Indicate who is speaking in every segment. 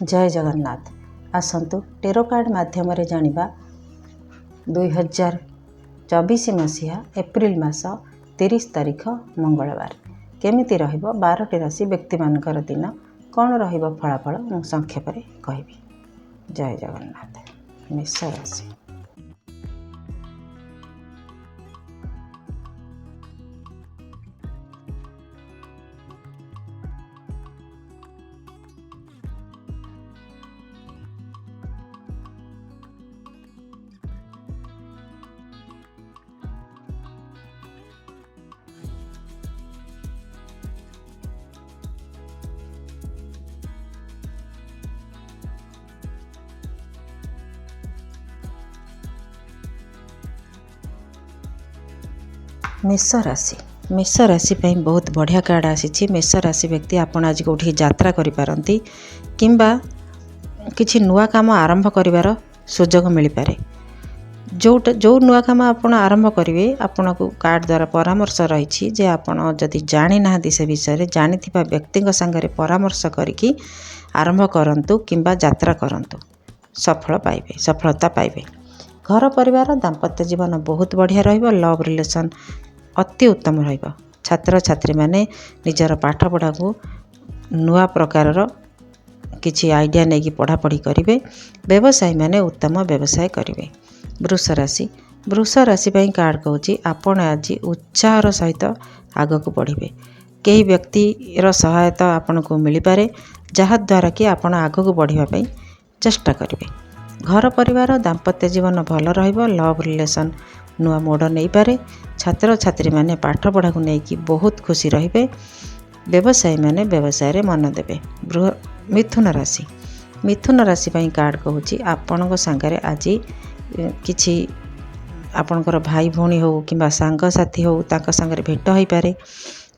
Speaker 1: जय Jagannath. आसतु tarot card माध्यम जानिबा 2024 मसीहा एप्रिल मास 30 तारीख मंगलवार केमिति रहिबो 12टी राशि व्यक्ति मानकर दिन कौन रहिबो फलाफल मु संक्षेप रे कहबी। जय जगन्नाथ। मेष राशि मेष राशि बहुत बढ़िया कार्ड आसी। मेष राशि व्यक्ति आपण आज कौटी यात्रा करिपारंती किंबा किछि नुआ काम आरंभ करिवार सुजोग मिल पारे। जो नुआ काम आपण आरंभ करिवे आपण को कार्ड द्वारा परामर्श रही जे आपण जदि जानि नाहंती से विषय जानिथिबा व्यक्ति संगे परामर्श करिकी आरंभ करंतु किंबा यात्रा करंतु सफलता पाइबे। घर परिवार दाम्पत्य जीवन बहुत बढ़िया रहिबो। लव रिलेशन अति उत्तम रहिबो। छात्र छात्री माने निजर पाठ पढ़ा को नुआ प्रकार किछि आइडिया नहीं कि पढ़ापढ़ी करेंगे। व्यवसायी माने उत्तम व्यवसाय करेंगे। वृष राशि कार्ड कहूँ आपण आज उत्साहर सहित आग को बढ़े। कई व्यक्ति सहायता आपन को मिल पारे जहाद्वारा कि आपण आग को बढ़ापी चेष्टा करेंगे। घर परिवार दाम्पत्य जीवन भल रहिबो। लव रिलेशन नुआ मोड़ नहीं पारे। छात्र छात्री माने पाठ पढ़ा को लेकिन बहुत खुशी रहिबे। व्यवसायी माने व्यवसाय रे मन देबे। मिथुन राशि कार्ड कहूँ आपण सांगरे आज किछि आपणकर भाई भौणी हो कि सांग साथी हो तांका सांगरे भेट हो पारे।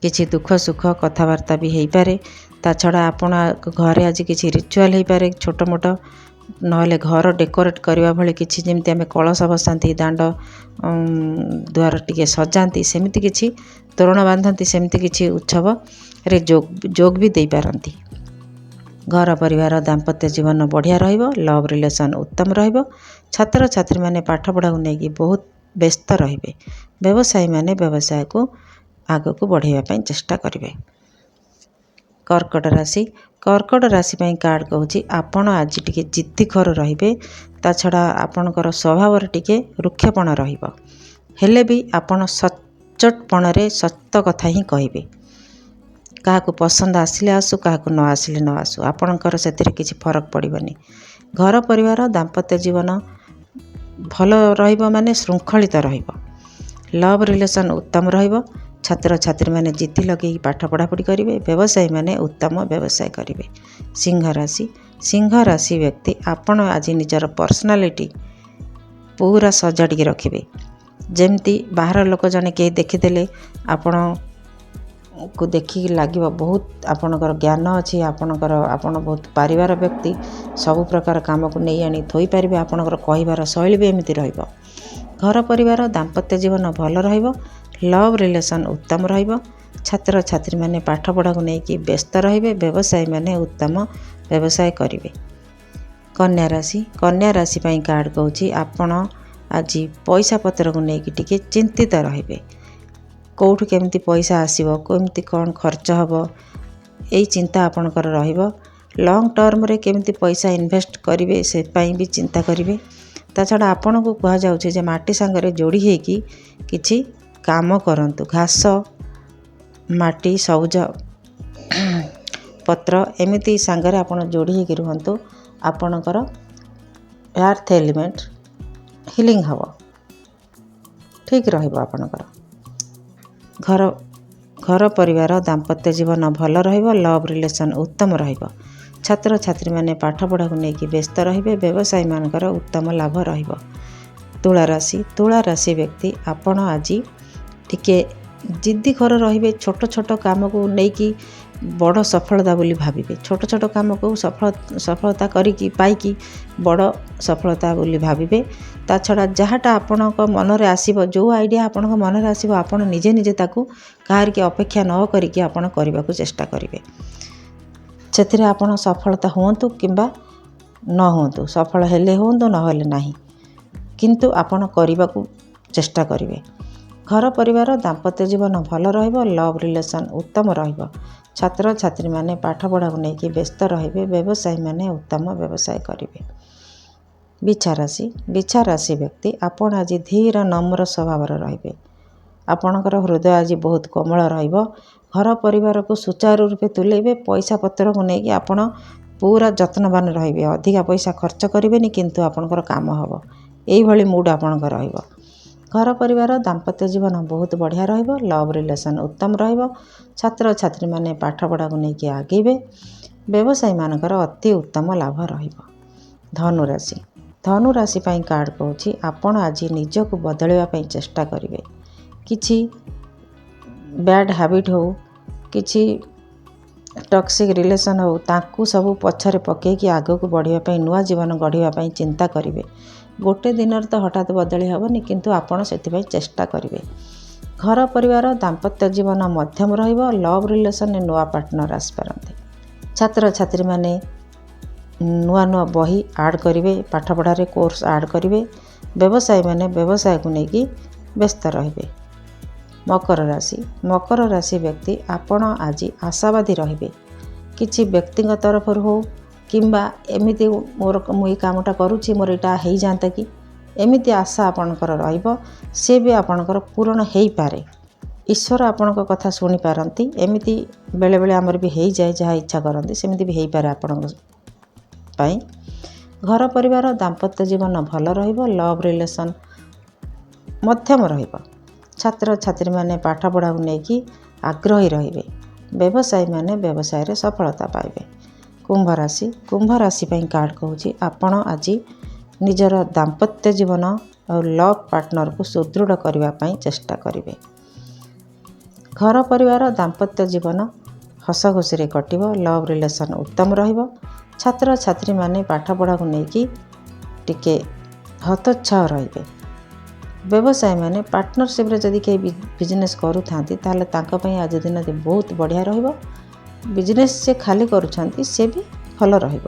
Speaker 1: किछि दुख सुख कथबार्ता भी हो पारे। ता छड़ा आपण घरे आज किछि रिचुअल हो पारे छोट मोट नहले घर डेकोरेट करने भली किछि जेमती आमे कलश बसाती दांड द्वार टिके सजाती सेमती किछि तोरण बांधती सेमती किछि उत्सव रे जोग भी दे पारंती। घर परिवार दाम्पत्य जीवन बढ़िया रहिबो। लव रिलेशन उत्तम रहिबो। छात्र छात्री माने पाठ पढ़ा को लेकिन बहुत व्यस्त रहिबे। व्यवसायी माने व्यवसाय को आग को बढ़ाइबा पई चेष्टा करिवे। कर्कट राशि कार्ड कहूँ आपण आज टिके जिद्दीखोर रहिबे। ता छड़ा आपणकर स्वभाव टिके रुक्षपण रहिबो। हेले भी आपण सचोटपण रे सत्य कथा ही कहिबे। काहाकू पसंद आसिले आसु काहाकू न आसिले न आसु आपणकर सेतिरे किछि फरक पड़िबनी। घर परिवार दाम्पत्य जीवन भल रहिबो माने श्रृंखलित रहिबो। लव रिलेशन उत्तम रहिबो। छात्र छात्री माने जिद्दी लगे पाठ पढ़ापढ़ी करेंगे। व्यवसायी माने उत्तम व्यवसाय करेंगे। सिंह राशि व्यक्ति आपण आज निजर पर्सनालिटी पूरा सजाड़ी रखिए। जेमती बाहर लोक जने कहीं देखीदेले आपण को देखिक लगे बहुत आपणकर ज्ञान अच्छी आपण बहुत पारिवार व्यक्ति सबु प्रकार काम को नहीं आनी थोई पारे। आपणकर कहबार शैली भी एमती रहिबो। घर परिवार दाम्पत्य जीवन भल रहिबो। लव रिलेशन उत्तम रहिबो। छात्र छात्री माने पाठ पढ़ा को लेकिन व्यस्त रहिबे। व्यवसायी माने उत्तम व्यवसाय करिवे। कन्या राशि कार्ड कहूँ आपण आज पैसा पत्र को लेकिन टिके चिंतित रहिबे। कौठु केमती पैसा आसीबो केमती कौन खर्च हबो यही चिंता आपणकर रहिबो। लॉन्ग टर्म रे केमती पैसा इन्वेस्ट करिवे से पई भी चिंता करिवे। ता छड़ा आपण को कहा जाउछे जे माटी संगे जोड़ी हेकी किछि काम करंतु। घास माटी सबुज पत्र एमिति सांगरे आपण जोड़ी हेकी रुहंतु। आपणकर अर्थ एलिमेंट हिलिंग हबो ठीक रहिबो। आपणकर घर परिवार दाम्पत्य जीवन भल रहिबो। लव रिलेशन उत्तम रहिबो। छात्र छात्री माने पाठ पढ़ा को लेकिन व्यस्त रहिबे। व्यवसायी मानकर उत्तम लाभ रहिबो। तुला राशि व्यक्ति आपण आज टिके जिद्दीखोर रहिबे। छोट छोट काम को लेकिन बड़ सफलता बोली भाविबे। छोट छोट काम को सफलता करिकी पाइकी बड़ सफलता बोली भाविबे। ता छड़ा जहाँटा आपण मन रे आसीबो जो आइडिया आपण मन रे आसीबो आपण निजे निजे ताकू काहार के अपेक्षा न करिकी आपण करबा को चेष्टा करिवे। ସେଥିରେ ଆପଣ ସଫଳତା ହୁଅନ୍ତୁ କିମ୍ବା ନ ହୁଅନ୍ତୁ, ସଫଳ ହେଲେ ହୁଅନ୍ତୁ ନହେଲେ ନାହିଁ, କିନ୍ତୁ ଆପଣ କରିବାକୁ ଚେଷ୍ଟା କରିବେ। ଘର ପରିବାର ଦାମ୍ପତ୍ୟ ଜୀବନ ଭଲ ରହିବ। ଲଭ୍ ରିଲେସନ୍ ଉତ୍ତମ ରହିବ। ଛାତ୍ରଛାତ୍ରୀମାନେ ପାଠପଢ଼ାକୁ ନେଇକି ବ୍ୟସ୍ତ ରହିବେ। ବ୍ୟବସାୟୀମାନେ ଉତ୍ତମ ବ୍ୟବସାୟ କରିବେ। ବିଛା ରାଶି ବ୍ୟକ୍ତି, ଆପଣ ଆଜି ଧୀର ନମ୍ର ସ୍ୱଭାବର ରହିବେ। ଆପଣଙ୍କର ହୃଦୟ ଆଜି ବହୁତ କୋମଳ ରହିବ। ଘର ପରିବାରକୁ ସୁଚାରୁ ରୂପେ ତୁଲେଇବେ। ପଇସା ପତ୍ରକୁ ନେଇକି ଆପଣ ପୁରା ଯତ୍ନବାନ ରହିବେ। ଅଧିକା ପଇସା ଖର୍ଚ୍ଚ କରିବେନି, କିନ୍ତୁ ଆପଣଙ୍କର କାମ ହେବ, ଏଇଭଳି ମୁଡ୍ ଆପଣଙ୍କର ରହିବ। ଘର ପରିବାର ଦାମ୍ପତ୍ୟ ଜୀବନ ବହୁତ ବଢ଼ିଆ ରହିବ। ଲଭ୍ ରିଲେସନ୍ ଉତ୍ତମ ରହିବ। ଛାତ୍ରଛାତ୍ରୀମାନେ ପାଠପଢ଼ାକୁ ନେଇକି ଆଗେଇବେ। ବ୍ୟବସାୟୀମାନଙ୍କର ଅତି ଉତ୍ତମ ଲାଭ ରହିବ। ଧନୁ ରାଶି ପାଇଁ କାର୍ଡ଼ କହୁଛି, ଆପଣ ଆଜି ନିଜକୁ ବଦଳାଇବା ପାଇଁ ଚେଷ୍ଟା କରିବେ। କିଛି ବ୍ୟାଡ଼୍ ହ୍ୟାବିଟ୍ ହେଉ, କିଛି ଟକ୍ସିକ୍ ରିଲେସନ୍ ହେଉ, ତାଙ୍କୁ ସବୁ ପଛରେ ପକାଇକି ଆଗକୁ ବଢ଼ିବା ପାଇଁ, ନୂଆ ଜୀବନ ଗଢ଼ିବା ପାଇଁ ଚିନ୍ତା କରିବେ। ଗୋଟେ ଦିନରେ ତ ହଠାତ୍ ବଦଳି ହେବନି, କିନ୍ତୁ ଆପଣ ସେଥିପାଇଁ ଚେଷ୍ଟା କରିବେ। ଘର ପରିବାର ଦାମ୍ପତ୍ୟ ଜୀବନ ମଧ୍ୟମ ରହିବ। ଲଭ୍ ରିଲେସନ୍ରେ ନୂଆ ପାର୍ଟନର ଆସିପାରନ୍ତି। ଛାତ୍ରଛାତ୍ରୀମାନେ ନୂଆ ବହି ଆଡ଼୍ କରିବେ। ପାଠପଢ଼ାରେ କୋର୍ସ ଆଡ଼୍ କରିବେ। ବ୍ୟବସାୟୀମାନେ ବ୍ୟବସାୟକୁ ନେଇକି ବ୍ୟସ୍ତ ରହିବେ। ମକର ରାଶି ବ୍ୟକ୍ତି, ଆପଣ ଆଜି ଆଶାବାଦୀ ରହିବେ। କିଛି ବ୍ୟକ୍ତିଙ୍କ ତରଫରୁ ହେଉ କିମ୍ବା ଏମିତି ମୁଁ ଏଇ କାମଟା କରୁଛି, ମୋର ଏଇଟା ହେଇଯାଆନ୍ତା କି, ଏମିତି ଆଶା ଆପଣଙ୍କର ରହିବ। ସେ ବି ଆପଣଙ୍କର ପୂରଣ ହେଇପାରେ। ଈଶ୍ୱର ଆପଣଙ୍କ କଥା ଶୁଣିପାରନ୍ତି। ଏମିତି ବେଳେବେଳେ ଆମର ବି ହେଇଯାଏ, ଯାହା ଇଚ୍ଛା କରନ୍ତି ସେମିତି ବି ହେଇପାରେ ଆପଣଙ୍କ ପାଇଁ। ଘର ପରିବାର ଦାମ୍ପତ୍ୟ ଜୀବନ ଭଲ ରହିବ। ଲଭ୍ ରିଲେସନ୍ ମଧ୍ୟମ ରହିବ। ଛାତ୍ରଛାତ୍ରୀମାନେ ପାଠପଢ଼ାକୁ ନେଇକି ଆଗ୍ରହୀ ରହିବେ। ବ୍ୟବସାୟୀମାନେ ବ୍ୟବସାୟରେ ସଫଳତା ପାଇବେ। କୁମ୍ଭ ରାଶି ପାଇଁ କାର୍ଡ଼ କହୁଛି, ଆପଣ ଆଜି ନିଜର ଦାମ୍ପତ୍ୟ ଜୀବନ ଆଉ ଲଭ୍ ପାର୍ଟନରକୁ ସୁଦୃଢ଼ କରିବା ପାଇଁ ଚେଷ୍ଟା କରିବେ। ଘର ପରିବାର ଦାମ୍ପତ୍ୟ ଜୀବନ ହସ ଖୁସିରେ କଟିବ। ଲଭ୍ ରିଲେସନ୍ ଉତ୍ତମ ରହିବ। ଛାତ୍ରଛାତ୍ରୀମାନେ ପାଠପଢ଼ାକୁ ନେଇକି ଟିକେ ହତୋତ୍ସାହ ରହିବେ। ବ୍ୟବସାୟୀମାନେ ପାର୍ଟନରସିପ୍ରେ ଯଦି କେହି ବିଜନେସ୍ କରୁଥାନ୍ତି, ତାହେଲେ ତାଙ୍କ ପାଇଁ ଆଜି ଦିନଟି ବହୁତ ବଢ଼ିଆ ରହିବ। ବିଜନେସ୍ ସେ ଖାଲି କରୁଛନ୍ତି, ସେ ବି ଭଲ ରହିବ,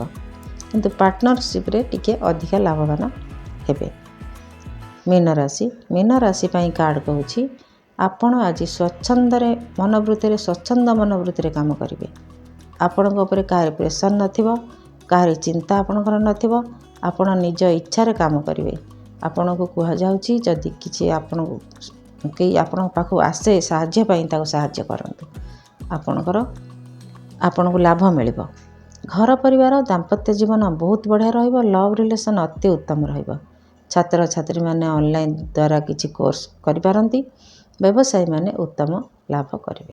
Speaker 1: କିନ୍ତୁ ପାର୍ଟନରସିପ୍ରେ ଟିକେ ଅଧିକା ଲାଭବାନ ହେବେ। ମୀନ ରାଶି ପାଇଁ କାର୍ଡ଼ କହୁଛି, ଆପଣ ଆଜି ସ୍ୱଚ୍ଛନ୍ଦ ମନୋବୃତ୍ତିରେ କାମ କରିବେ। ଆପଣଙ୍କ ଉପରେ କାହାରି ପ୍ରେସର୍ ନଥିବ, କାହାରି ଚିନ୍ତା ଆପଣଙ୍କର ନଥିବ। ଆପଣ ନିଜ ଇଚ୍ଛାରେ କାମ କରିବେ। ଆପଣଙ୍କୁ କୁହାଯାଉଛି, ଯଦି କିଛି କେହି ଆପଣଙ୍କ ପାଖକୁ ଆସେ ସାହାଯ୍ୟ ପାଇଁ, ତାକୁ ସାହାଯ୍ୟ କରନ୍ତୁ। ଆପଣଙ୍କୁ ଲାଭ ମିଳିବ। ଘର ପରିବାର ଦାମ୍ପତ୍ୟ ଜୀବନ ବହୁତ ବଢ଼ିଆ ରହିବ। ଲଭ୍ ରିଲେସନ୍ ଅତି ଉତ୍ତମ ରହିବ। ଛାତ୍ରଛାତ୍ରୀମାନେ ଅନଲାଇନ୍ ଦ୍ୱାରା କିଛି କୋର୍ସ କରିପାରନ୍ତି। ବ୍ୟବସାୟୀମାନେ ଉତ୍ତମ ଲାଭ କରିବେ।